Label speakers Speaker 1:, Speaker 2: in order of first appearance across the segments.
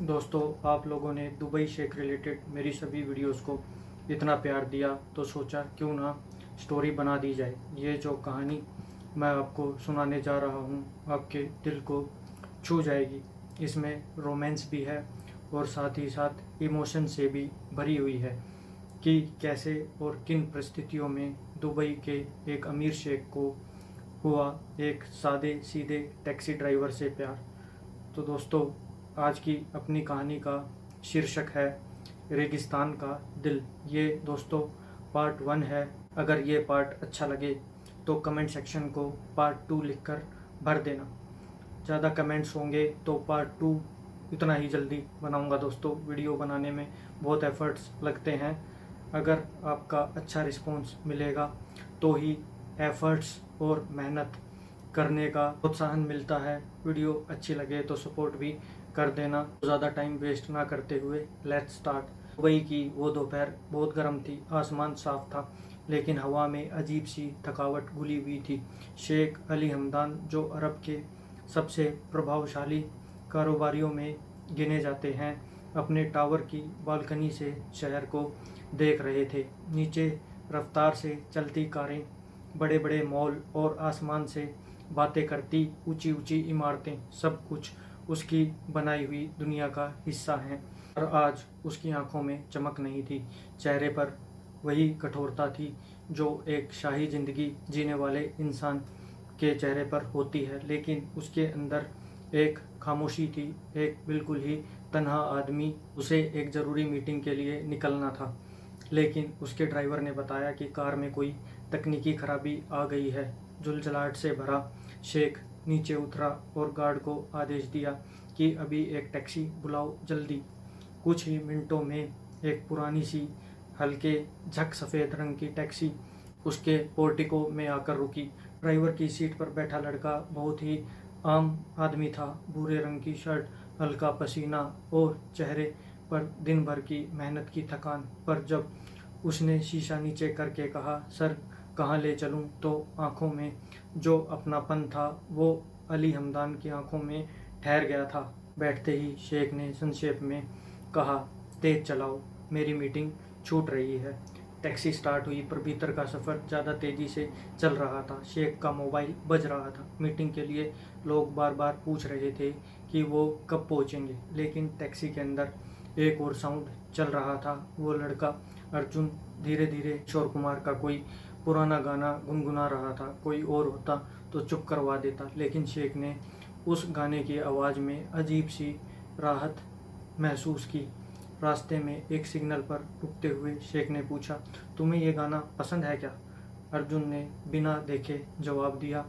Speaker 1: दोस्तों, आप लोगों ने दुबई शेख रिलेटेड मेरी सभी वीडियोस को इतना प्यार दिया तो सोचा क्यों ना स्टोरी बना दी जाए। ये जो कहानी मैं आपको सुनाने जा रहा हूँ आपके दिल को छू जाएगी। इसमें रोमांस भी है और साथ ही साथ इमोशन से भी भरी हुई है कि कैसे और किन परिस्थितियों में दुबई के एक अमीर शेख को हुआ एक सादे सीधे टैक्सी ड्राइवर से प्यार। तो दोस्तों, आज की अपनी कहानी का शीर्षक है रेगिस्तान का दिल। ये दोस्तों पार्ट 1 है। अगर ये पार्ट अच्छा लगे तो कमेंट सेक्शन को पार्ट 2 लिखकर भर देना। ज़्यादा कमेंट्स होंगे तो पार्ट 2 इतना ही जल्दी बनाऊंगा। दोस्तों, वीडियो बनाने में बहुत एफर्ट्स लगते हैं। अगर आपका अच्छा रिस्पॉन्स मिलेगा तो ही एफर्ट्स और मेहनत करने का प्रोत्साहन मिलता है। वीडियो अच्छी लगे तो सपोर्ट भी कर देना। ज़्यादा टाइम वेस्ट ना करते हुए लेट्स स्टार्ट। दुबई की वो दोपहर बहुत गर्म थी। आसमान साफ था लेकिन हवा में अजीब सी थकावट घुली हुई थी। शेख अली हमदान, जो अरब के सबसे प्रभावशाली कारोबारियों में गिने जाते हैं, अपने टावर की बालकनी से शहर को देख रहे थे। नीचे रफ्तार से चलती कारें, बड़े बड़े मॉल और आसमान से बातें करती ऊंची ऊंची इमारतें, सब कुछ उसकी बनाई हुई दुनिया का हिस्सा हैं। और आज उसकी आंखों में चमक नहीं थी। चेहरे पर वही कठोरता थी जो एक शाही जिंदगी जीने वाले इंसान के चेहरे पर होती है, लेकिन उसके अंदर एक खामोशी थी। एक बिल्कुल ही तन्हा आदमी। उसे एक ज़रूरी मीटिंग के लिए निकलना था, लेकिन उसके ड्राइवर ने बताया कि कार में कोई तकनीकी खराबी आ गई है। झुलझलाहट से भरा शेख नीचे उतरा और गार्ड को आदेश दिया कि अभी एक टैक्सी बुलाओ जल्दी। कुछ ही मिनटों में एक पुरानी सी हल्के झक सफ़ेद रंग की टैक्सी उसके पोर्टिको में आकर रुकी। ड्राइवर की सीट पर बैठा लड़का बहुत ही आम आदमी था। भूरे रंग की शर्ट, हल्का पसीना और चेहरे पर दिन भर की मेहनत की थकान। पर जब उसने शीशा नीचे करके कहा, सर कहाँ ले चलूं, तो आंखों में जो अपनापन था वो अली हमदान की आंखों में ठहर गया था। बैठते ही शेख ने संक्षेप में कहा, तेज चलाओ, मेरी मीटिंग छूट रही है। टैक्सी स्टार्ट हुई पर भीतर का सफ़र ज़्यादा तेज़ी से चल रहा था। शेख का मोबाइल बज रहा था। मीटिंग के लिए लोग बार बार पूछ रहे थे कि वो कब पहुंचेंगे, लेकिन टैक्सी के अंदर एक और साउंड चल रहा था। वो लड़का अर्जुन धीरे धीरे किशोर कुमार का कोई पुराना गाना गुनगुना रहा था। कोई और होता तो चुप करवा देता, लेकिन शेख ने उस गाने की आवाज़ में अजीब सी राहत महसूस की। रास्ते में एक सिग्नल पर रुकते हुए शेख ने पूछा, तुम्हें ये गाना पसंद है क्या? अर्जुन ने बिना देखे जवाब दिया,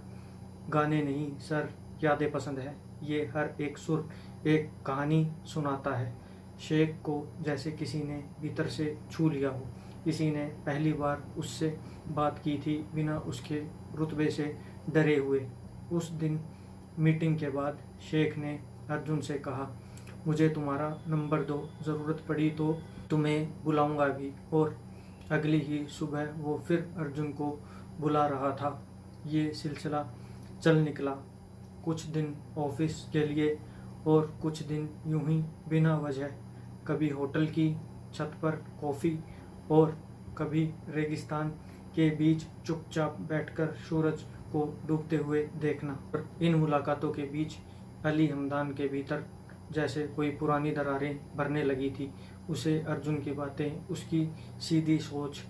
Speaker 1: गाने नहीं सर, यादें पसंद है। ये हर एक सुर एक कहानी सुनाता है। शेख को जैसे किसी ने भीतर से छू लिया हो। किसी ने पहली बार उससे बात की थी बिना उसके रुतबे से डरे हुए। उस दिन मीटिंग के बाद शेख ने अर्जुन से कहा, मुझे तुम्हारा नंबर दो, ज़रूरत पड़ी तो तुम्हें बुलाऊंगा भी। और अगली ही सुबह वो फिर अर्जुन को बुला रहा था। ये सिलसिला चल निकला। कुछ दिन ऑफिस के लिए और कुछ दिन यूं ही बिना वजह। कभी होटल की छत पर कॉफ़ी और कभी रेगिस्तान के बीच चुपचाप बैठकर सूरज को डूबते हुए देखना। और इन मुलाकातों के बीच अली हमदान के भीतर जैसे कोई पुरानी दरारें भरने लगी थी। उसे अर्जुन की बातें, उसकी सीधी सोच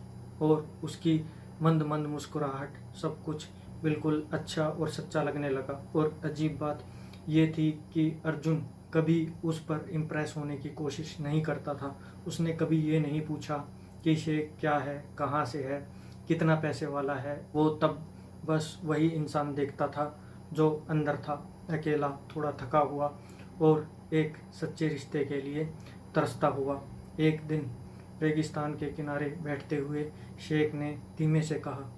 Speaker 1: और उसकी मंद मंद मुस्कुराहट, सब कुछ बिल्कुल अच्छा और सच्चा लगने लगा। और अजीब बात ये थी कि अर्जुन कभी उस पर इम्प्रेस होने की कोशिश नहीं करता था। उसने कभी ये नहीं पूछा कि शेख क्या है, कहाँ से है, कितना पैसे वाला है। वो तब बस वही इंसान देखता था जो अंदर था, अकेला, थोड़ा थका हुआ और एक सच्चे रिश्ते के लिए तरसता हुआ। एक दिन रेगिस्तान के किनारे बैठते हुए शेख ने धीमे से कहा,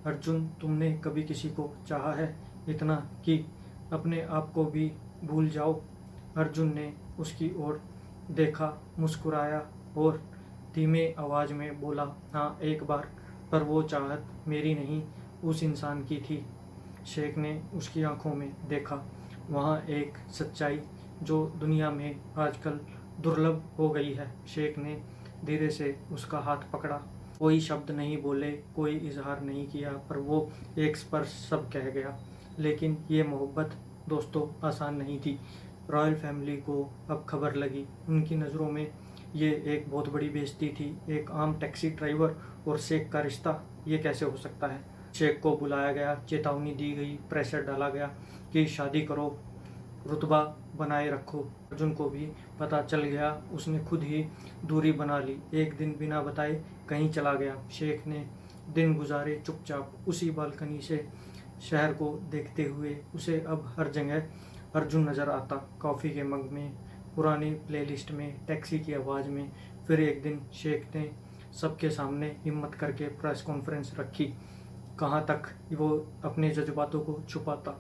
Speaker 1: अर्जुन तुमने कभी किसी को चाहा है इतना कि अपने आप को भी भूल जाओ? अर्जुन ने उसकी ओर देखा, मुस्कुराया और धीमे आवाज़ में बोला, हाँ एक बार, पर वो चाहत मेरी नहीं, उस इंसान की थी। शेख ने उसकी आंखों में देखा। वहाँ एक सच्चाई जो दुनिया में आजकल दुर्लभ हो गई है। शेख ने धीरे से उसका हाथ पकड़ा, कोई शब्द नहीं बोले, कोई इजहार नहीं किया, पर वो एक स्पर्श सब कह गया। लेकिन ये मोहब्बत दोस्तों आसान नहीं थी। रॉयल फैमिली को अब खबर लगी। उनकी नज़रों में ये एक बहुत बड़ी बेइज्जती थी। एक आम टैक्सी ड्राइवर और शेख का रिश्ता, ये कैसे हो सकता है। शेख को बुलाया गया, चेतावनी दी गई, प्रेशर डाला गया कि शादी करो, रुतबा बनाए रखो। अर्जुन को भी पता चल गया, उसने खुद ही दूरी बना ली। एक दिन बिना बताए कहीं चला गया। शेख ने दिन गुजारे चुपचाप उसी बालकनी से शहर को देखते हुए। उसे अब हर जगह अर्जुन नज़र आता, कॉफ़ी के मग में, पुरानी प्लेलिस्ट में, टैक्सी की आवाज़ में। फिर एक दिन शेख ने सबके सामने हिम्मत करके प्रेस कॉन्फ्रेंस रखी। कहाँ तक वो अपने जज्बातों को छुपाता।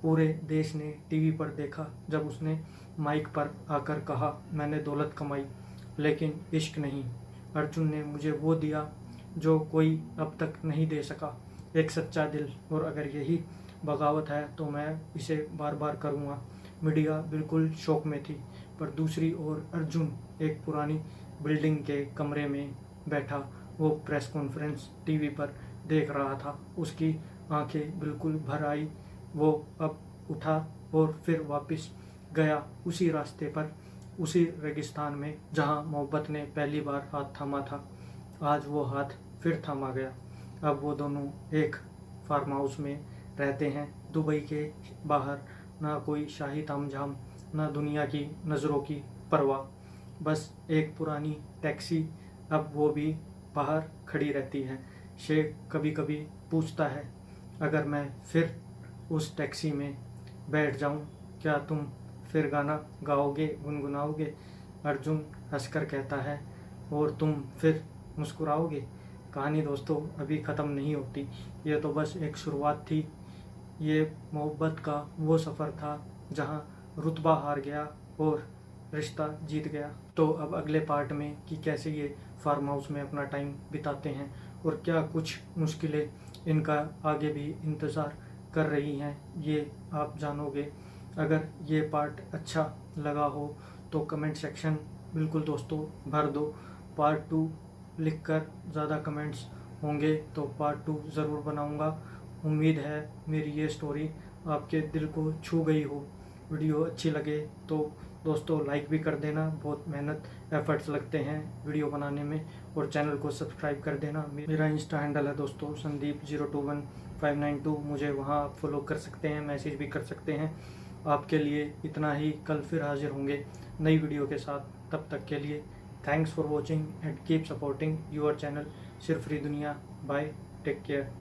Speaker 1: पूरे देश ने टीवी पर देखा जब उसने माइक पर आकर कहा, मैंने दौलत कमाई लेकिन इश्क नहीं। अर्जुन ने मुझे वो दिया जो कोई अब तक नहीं दे सका, एक सच्चा दिल। और अगर यही बगावत है तो मैं इसे बार बार करूँगा। मीडिया बिल्कुल शौक में थी, पर दूसरी ओर अर्जुन एक पुरानी बिल्डिंग के कमरे में बैठा वो प्रेस कॉन्फ्रेंस टीवी पर देख रहा था। उसकी आंखें बिल्कुल भर आई। वो अब उठा और फिर वापस गया उसी रास्ते पर, उसी रेगिस्तान में जहां मोहब्बत ने पहली बार हाथ थामा था। आज वो हाथ फिर थामा गया। अब वो दोनों एक फार्म हाउस में रहते हैं, दुबई के बाहर। ना कोई शाही तामझाम, ना दुनिया की नज़रों की परवाह, बस एक पुरानी टैक्सी अब वो भी बाहर खड़ी रहती है। शेख कभी कभी पूछता है, अगर मैं फिर उस टैक्सी में बैठ जाऊं, क्या तुम फिर गाना गाओगे, गुनगुनाओगे? अर्जुन हंसकर कहता है, और तुम फिर मुस्कुराओगे। कहानी दोस्तों अभी ख़त्म नहीं होती। ये तो बस एक शुरुआत थी। ये मोहब्बत का वो सफ़र था जहां रुतबा हार गया और रिश्ता जीत गया। तो अब अगले पार्ट में कि कैसे ये फार्म हाउस में अपना टाइम बिताते हैं और क्या कुछ मुश्किलें इनका आगे भी इंतज़ार कर रही हैं, ये आप जानोगे। अगर ये पार्ट अच्छा लगा हो तो कमेंट सेक्शन बिल्कुल दोस्तों भर दो। पार्ट 2 लिखकर ज़्यादा कमेंट्स होंगे तो पार्ट 2 ज़रूर बनाऊंगा। उम्मीद है मेरी ये स्टोरी आपके दिल को छू गई हो। वीडियो अच्छी लगे तो दोस्तों लाइक भी कर देना, बहुत मेहनत एफर्ट्स लगते हैं वीडियो बनाने में। और चैनल को सब्सक्राइब कर देना। मेरा इंस्टा हैंडल है दोस्तों संदीप021592। मुझे वहाँ आप फॉलो कर सकते हैं, मैसेज भी कर सकते हैं। आपके लिए इतना ही, कल फिर हाजिर होंगे नई वीडियो के साथ। तब तक के लिए thanks for watching and keep supporting your channel सिर्फ फ्री दुनिया। Bye, take care.